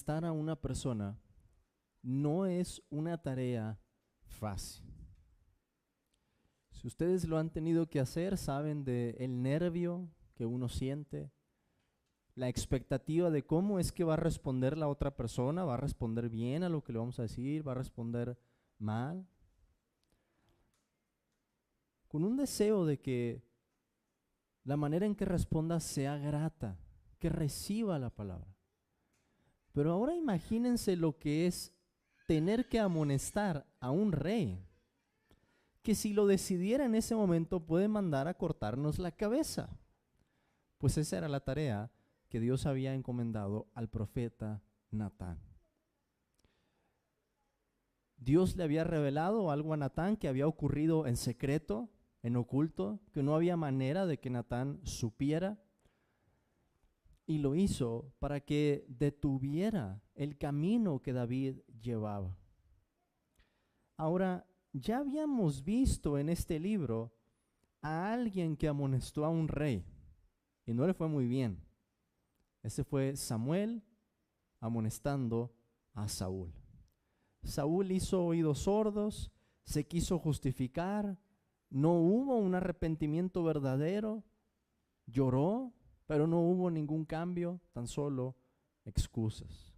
amonestar a una persona no es una tarea fácil. Si ustedes lo han tenido que hacer, saben del nervio que uno siente, la expectativa de cómo es que va a responder la otra persona, va a responder bien a lo que le vamos a decir, va a responder mal, con un deseo de que la manera en que responda sea grata, que reciba la palabra. Pero ahora imagínense lo que es tener que amonestar a un rey, que si lo decidiera en ese momento puede mandar a cortarnos la cabeza. Pues esa era la tarea que Dios había encomendado al profeta Natán. Dios le había revelado algo a Natán que había ocurrido en secreto, en oculto, que no había manera de que Natán supiera. Y lo hizo para que detuviera el camino que David llevaba. Ahora, ya habíamos visto en este libro a alguien que amonestó a un rey y no le fue muy bien. Ese fue Samuel amonestando a Saúl. Saúl hizo oídos sordos, se quiso justificar, no hubo un arrepentimiento verdadero, lloró, pero no hubo ningún cambio, tan solo excusas.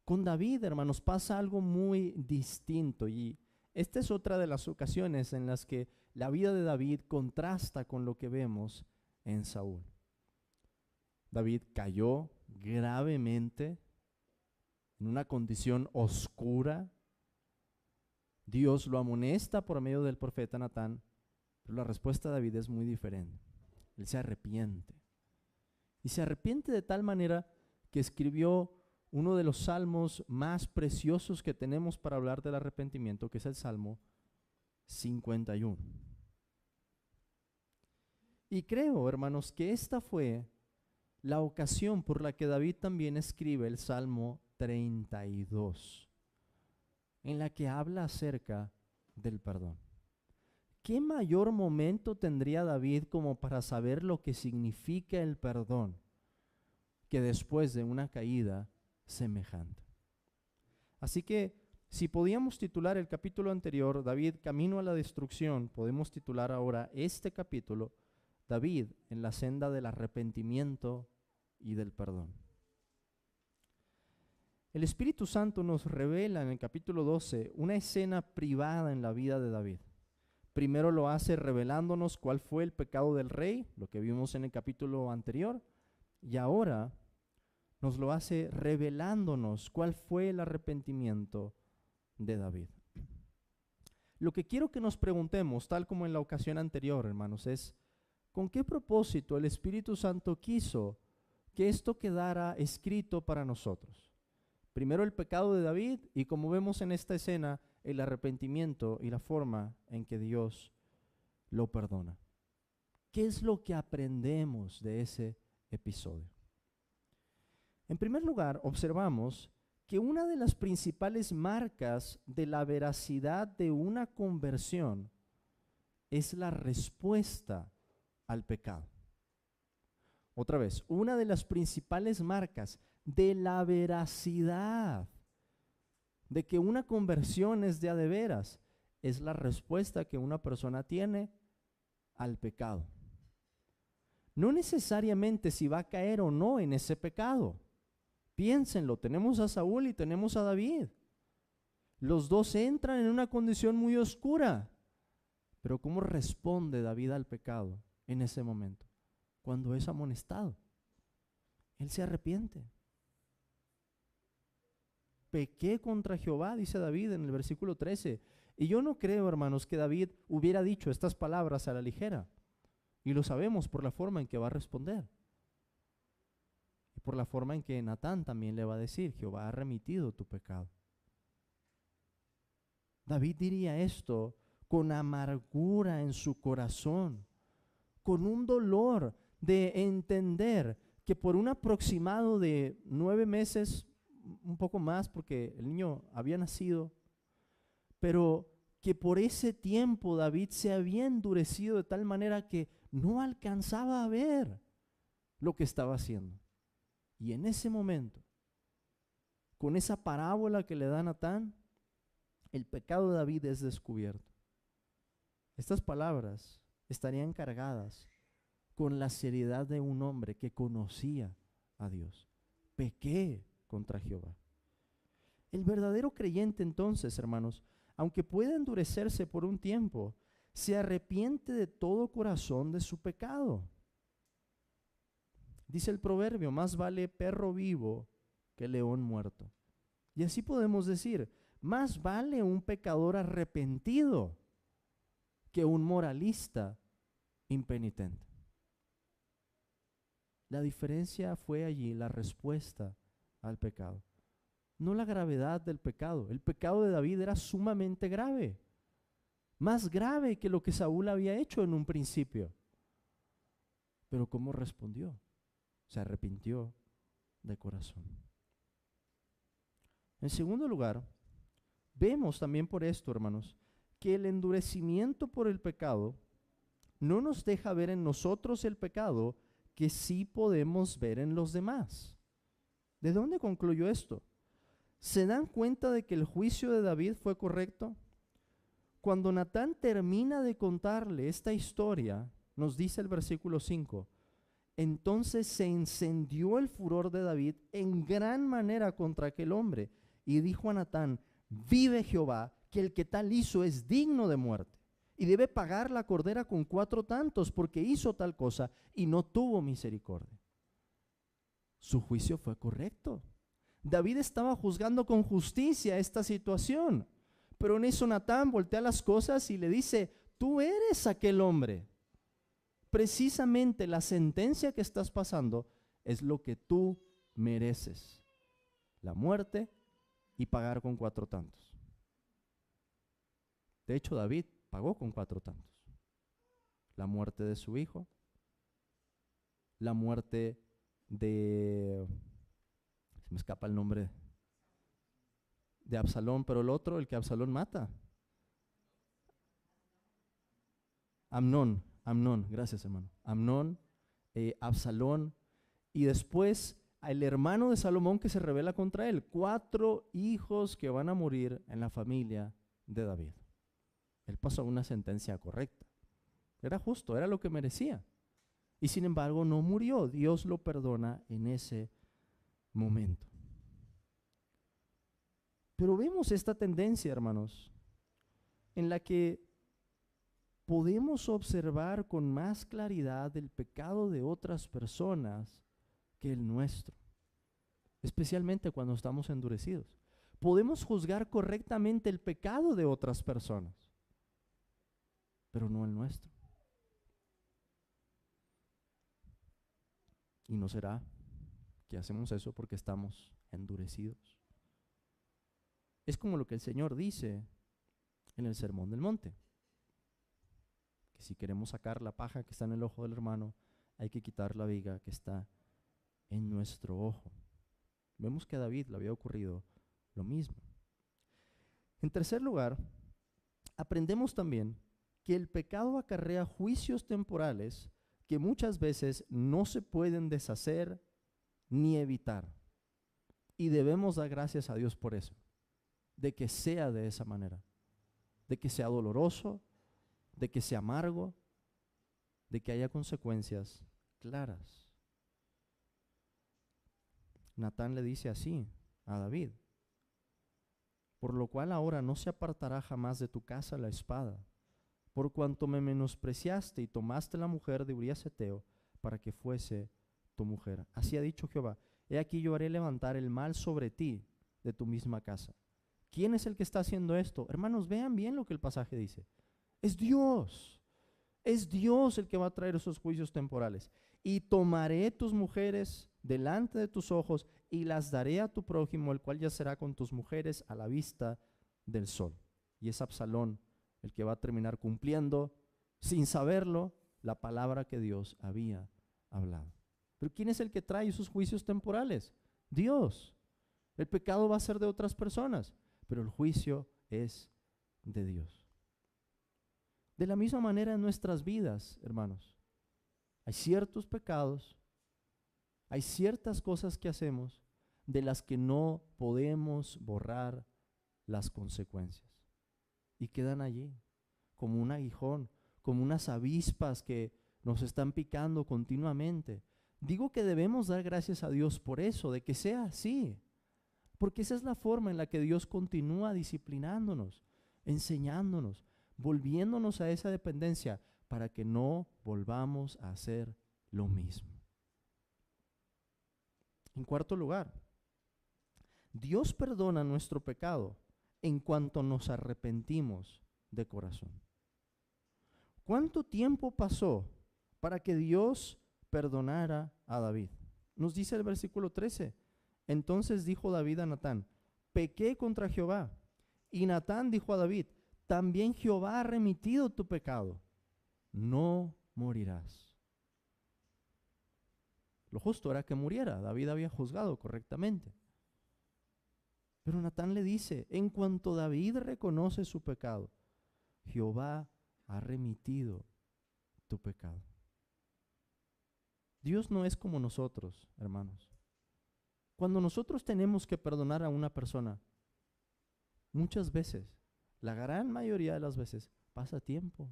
Con David, hermanos, pasa algo muy distinto y esta es otra de las ocasiones en las que la vida de David contrasta con lo que vemos en Saúl. David cayó gravemente en una condición oscura. Dios lo amonesta por medio del profeta Natán, pero la respuesta de David es muy diferente. Él se arrepiente. Y se arrepiente de tal manera que escribió uno de los salmos más preciosos que tenemos para hablar del arrepentimiento, que es el Salmo 51. Y creo, hermanos, que esta fue la ocasión por la que David también escribe el Salmo 32, en la que habla acerca del perdón. ¿Qué mayor momento tendría David como para saber lo que significa el perdón que después de una caída semejante? Así que si podíamos titular el capítulo anterior, David camino a la destrucción, podemos titular ahora este capítulo, David en la senda del arrepentimiento y del perdón. El Espíritu Santo nos revela en el capítulo 12 una escena privada en la vida de David. Primero lo hace revelándonos cuál fue el pecado del rey, lo que vimos en el capítulo anterior, y ahora nos lo hace revelándonos cuál fue el arrepentimiento de David. Lo que quiero que nos preguntemos, tal como en la ocasión anterior, hermanos, es ¿con qué propósito el Espíritu Santo quiso que esto quedara escrito para nosotros? Primero el pecado de David y, como vemos en esta escena, el arrepentimiento y la forma en que Dios lo perdona. ¿Qué es lo que aprendemos de ese episodio? En primer lugar, observamos que una de las principales marcas de la veracidad de una conversión es la respuesta al pecado. Otra vez, una de las principales marcas de la veracidad de que una conversión es de a de veras es la respuesta que una persona tiene al pecado. No necesariamente si va a caer o no en ese pecado. Piénsenlo, tenemos a Saúl y tenemos a David. Los dos entran en una condición muy oscura. Pero ¿cómo responde David al pecado en ese momento? Cuando es amonestado, él se arrepiente. Pequé contra Jehová, dice David en el versículo 13. Y yo no creo, hermanos, que David hubiera dicho estas palabras a la ligera. Y lo sabemos por la forma en que va a responder. Y por la forma en que Natán también le va a decir, Jehová ha remitido tu pecado. David diría esto con amargura en su corazón, con un dolor de entender que por un aproximado de 9 meses, un poco más porque el niño había nacido, pero que por ese tiempo David se había endurecido de tal manera que no alcanzaba a ver lo que estaba haciendo. Y en ese momento, con esa parábola que le da Natán, el pecado de David es descubierto. Estas palabras estarían cargadas con la seriedad de un hombre que conocía a Dios. Pequé contra Jehová. El verdadero creyente entonces, hermanos, aunque pueda endurecerse por un tiempo, se arrepiente de todo corazón de su pecado. Dice el proverbio, más vale perro vivo que león muerto. Y así podemos decir, más vale un pecador arrepentido que un moralista impenitente. La diferencia fue allí la respuesta al pecado, no la gravedad del pecado. El pecado de David era sumamente grave, más grave que lo que Saúl había hecho en un principio. Pero ¿cómo respondió? Se arrepintió de corazón. En segundo lugar, vemos también por esto, hermanos, que el endurecimiento por el pecado no nos deja ver en nosotros el pecado que sí podemos ver en los demás. ¿De dónde concluyó esto? ¿Se dan cuenta de que el juicio de David fue correcto? Cuando Natán termina de contarle esta historia, nos dice el versículo 5, entonces se encendió el furor de David en gran manera contra aquel hombre, y dijo a Natán, vive Jehová, que el que tal hizo es digno de muerte, y debe pagar la cordera con 4 tantos, porque hizo tal cosa y no tuvo misericordia. Su juicio fue correcto. David estaba juzgando con justicia esta situación, pero en eso Natán voltea las cosas y le dice, tú eres aquel hombre. Precisamente la sentencia que estás pasando es lo que tú mereces, la muerte y pagar con 4 tantos. De hecho, David pagó con 4 tantos. La muerte de su hijo, la muerte de, se me escapa el nombre, de Absalón, pero el otro, el que Absalón mata. Amnón, gracias hermano. Amnón, Absalón, y después el hermano de Salomón que se rebela contra él. 4 hijos que van a morir en la familia de David. Él pasó una sentencia correcta. Era justo, era lo que merecía. Y sin embargo no murió. Dios lo perdona en ese momento. Pero vemos esta tendencia, hermanos, en la que podemos observar con más claridad el pecado de otras personas que el nuestro, especialmente cuando estamos endurecidos. Podemos juzgar correctamente el pecado de otras personas, pero no el nuestro. Y no será que hacemos eso porque estamos endurecidos. Es como lo que el Señor dice en el Sermón del Monte, que si queremos sacar la paja que está en el ojo del hermano, hay que quitar la viga que está en nuestro ojo. Vemos que a David le había ocurrido lo mismo. En tercer lugar, aprendemos también que el pecado acarrea juicios temporales que muchas veces no se pueden deshacer ni evitar. Y debemos dar gracias a Dios por eso, de que sea de esa manera, de que sea doloroso, de que sea amargo, de que haya consecuencias claras. Natán le dice así a David, por lo cual ahora no se apartará jamás de tu casa la espada, por cuanto me menospreciaste y tomaste la mujer de Urías Heteo para que fuese tu mujer. Así ha dicho Jehová, he aquí yo haré levantar el mal sobre ti de tu misma casa. ¿Quién es el que está haciendo esto? Hermanos, vean bien lo que el pasaje dice. Es Dios. Es Dios el que va a traer esos juicios temporales. Y tomaré tus mujeres delante de tus ojos y las daré a tu prójimo, el cual yacerá con tus mujeres a la vista del sol. Y es Absalón el que va a terminar cumpliendo, sin saberlo, la palabra que Dios había hablado. Pero ¿quién es el que trae esos juicios temporales? Dios. El pecado va a ser de otras personas, pero el juicio es de Dios. De la misma manera en nuestras vidas, hermanos, hay ciertos pecados, hay ciertas cosas que hacemos, de las que no podemos borrar las consecuencias. Y quedan allí, como un aguijón, como unas avispas que nos están picando continuamente. Digo que debemos dar gracias a Dios por eso, de que sea así, porque esa es la forma en la que Dios continúa disciplinándonos, enseñándonos, volviéndonos a esa dependencia para que no volvamos a hacer lo mismo. En cuarto lugar, Dios perdona nuestro pecado en cuanto nos arrepentimos de corazón. ¿Cuánto tiempo pasó para que Dios perdonara a David? Nos dice el versículo 13. Entonces dijo David a Natán: pequé contra Jehová. Y Natán dijo a David: también Jehová ha remitido tu pecado. No morirás. Lo justo era que muriera. David había juzgado correctamente. Pero Natán le dice: en cuanto David reconoce su pecado, Jehová ha remitido tu pecado. Dios no es como nosotros, hermanos. Cuando nosotros tenemos que perdonar a una persona, muchas veces, la gran mayoría de las veces, pasa tiempo.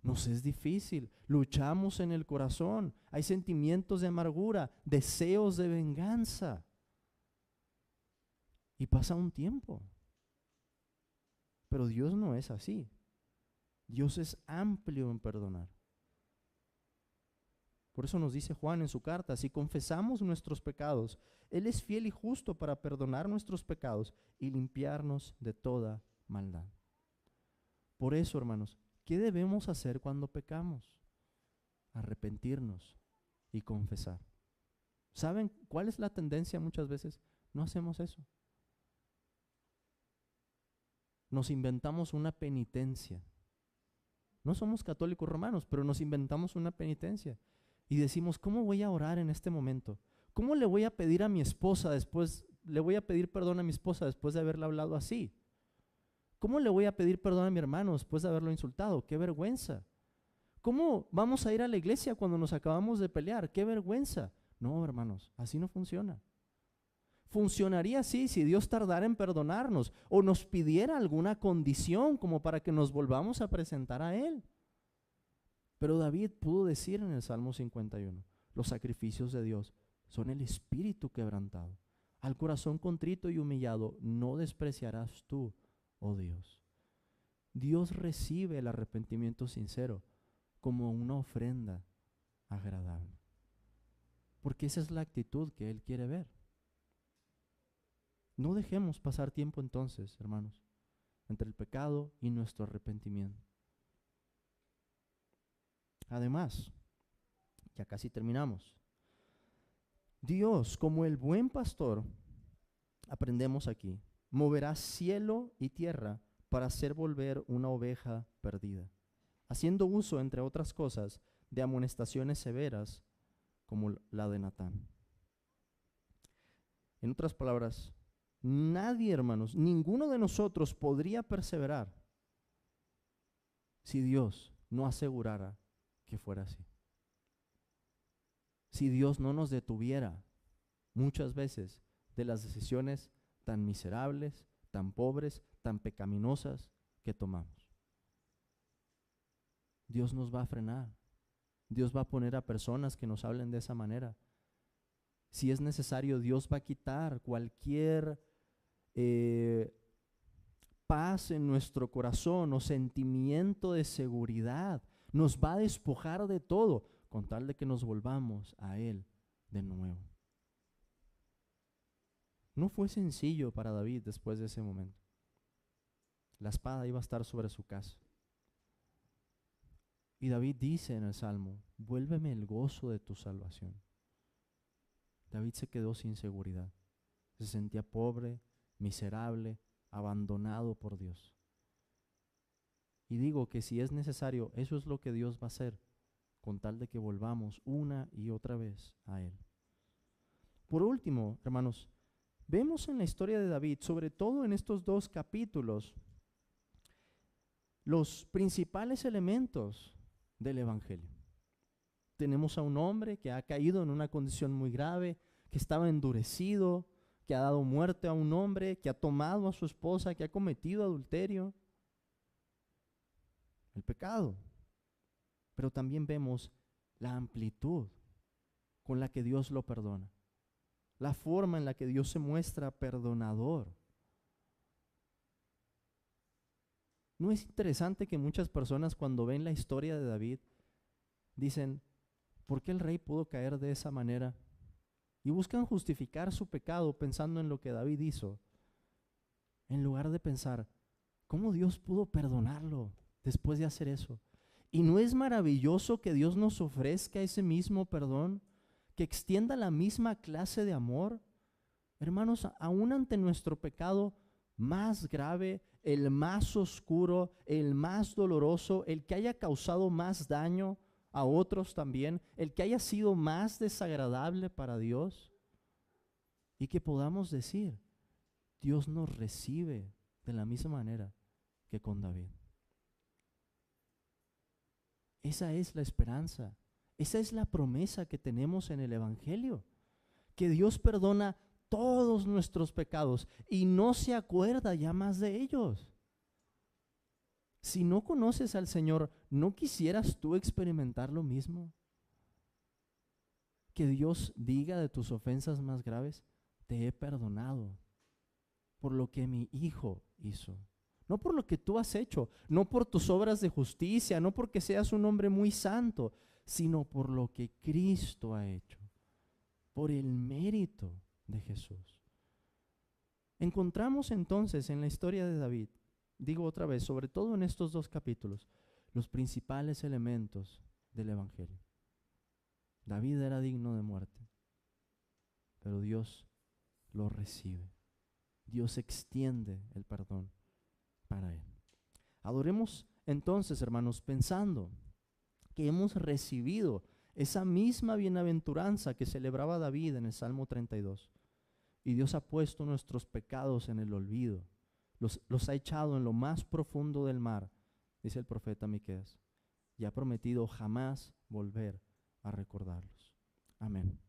Nos es difícil, luchamos en el corazón, hay sentimientos de amargura, deseos de venganza. Y pasa un tiempo. Pero Dios no es así. Dios es amplio en perdonar. Por eso nos dice Juan en su carta: si confesamos nuestros pecados, Él es fiel y justo para perdonar nuestros pecados y limpiarnos de toda maldad. Por eso, hermanos, ¿qué debemos hacer cuando pecamos? Arrepentirnos y confesar. ¿Saben cuál es la tendencia muchas veces? No hacemos eso. Nos inventamos una penitencia. No somos católicos romanos, pero nos inventamos una penitencia. Y decimos: ¿cómo voy a orar en este momento? ¿Cómo le voy a pedir a mi esposa después, le voy a pedir perdón a mi esposa después de haberle hablado así? ¿Cómo le voy a pedir perdón a mi hermano después de haberlo insultado? ¡Qué vergüenza! ¿Cómo vamos a ir a la iglesia cuando nos acabamos de pelear? ¡Qué vergüenza! No, hermanos, así no funciona. Funcionaría así si Dios tardara en perdonarnos o nos pidiera alguna condición como para que nos volvamos a presentar a Él. Pero David pudo decir en el Salmo 51, los sacrificios de Dios son el espíritu quebrantado. Al corazón contrito y humillado no despreciarás tú, oh Dios. Dios recibe el arrepentimiento sincero como una ofrenda agradable, porque esa es la actitud que Él quiere ver. No dejemos pasar tiempo entonces, hermanos, entre el pecado y nuestro arrepentimiento. Además, ya casi terminamos. Dios, como el buen pastor, aprendemos aquí, moverá cielo y tierra para hacer volver una oveja perdida, haciendo uso, entre otras cosas, de amonestaciones severas como la de Natán. En otras palabras, nadie, hermanos, ninguno de nosotros podría perseverar si Dios no asegurara que fuera así. Si Dios no nos detuviera muchas veces de las decisiones tan miserables, tan pobres, tan pecaminosas que tomamos. Dios nos va a frenar. Dios va a poner a personas que nos hablen de esa manera. Si es necesario, Dios va a quitar cualquier paz en nuestro corazón o sentimiento de seguridad. Nos va a despojar de todo con tal de que nos volvamos a Él de nuevo. No fue sencillo para David después de ese momento. La espada iba a estar sobre su casa. Y David dice en el Salmo: vuélveme el gozo de tu salvación. David se quedó sin seguridad. Se sentía pobre, miserable, abandonado por Dios. Y digo que si es necesario, eso es lo que Dios va a hacer, con tal de que volvamos una y otra vez a Él. Por último, hermanos, vemos en la historia de David, sobre todo en estos 2 capítulos, los principales elementos del Evangelio. Tenemos a un hombre que ha caído en una condición muy grave, que estaba endurecido, que ha dado muerte a un hombre, que ha tomado a su esposa, que ha cometido adulterio. El pecado. Pero también vemos la amplitud con la que Dios lo perdona, la forma en la que Dios se muestra perdonador. ¿No es interesante que muchas personas cuando ven la historia de David dicen, ¿por qué el rey pudo caer de esa manera? Y buscan justificar su pecado pensando en lo que David hizo, en lugar de pensar, ¿cómo Dios pudo perdonarlo después de hacer eso? ¿Y no es maravilloso que Dios nos ofrezca ese mismo perdón, que extienda la misma clase de amor? Hermanos, aún ante nuestro pecado más grave, el más oscuro, el más doloroso, el que haya causado más daño a otros también, el que haya sido más desagradable para Dios, y que podamos decir, Dios nos recibe de la misma manera que con David. Esa es la esperanza, esa es la promesa que tenemos en el Evangelio, que Dios perdona todos nuestros pecados y no se acuerda ya más de ellos. Si no conoces al Señor, ¿no quisieras tú experimentar lo mismo? Que Dios diga de tus ofensas más graves, te he perdonado por lo que mi Hijo hizo. No por lo que tú has hecho, no por tus obras de justicia, no porque seas un hombre muy santo, sino por lo que Cristo ha hecho, por el mérito de Jesús. Encontramos entonces en la historia de David, digo otra vez, sobre todo en estos 2 capítulos, los principales elementos del Evangelio. David era digno de muerte, pero Dios lo recibe. Dios extiende el perdón para él. Adoremos entonces, hermanos, pensando que hemos recibido esa misma bienaventuranza que celebraba David en el Salmo 32. Y Dios ha puesto nuestros pecados en el olvido, los ha echado en lo más profundo del mar, dice el profeta Miqueas, y ha prometido jamás volver a recordarlos. Amén.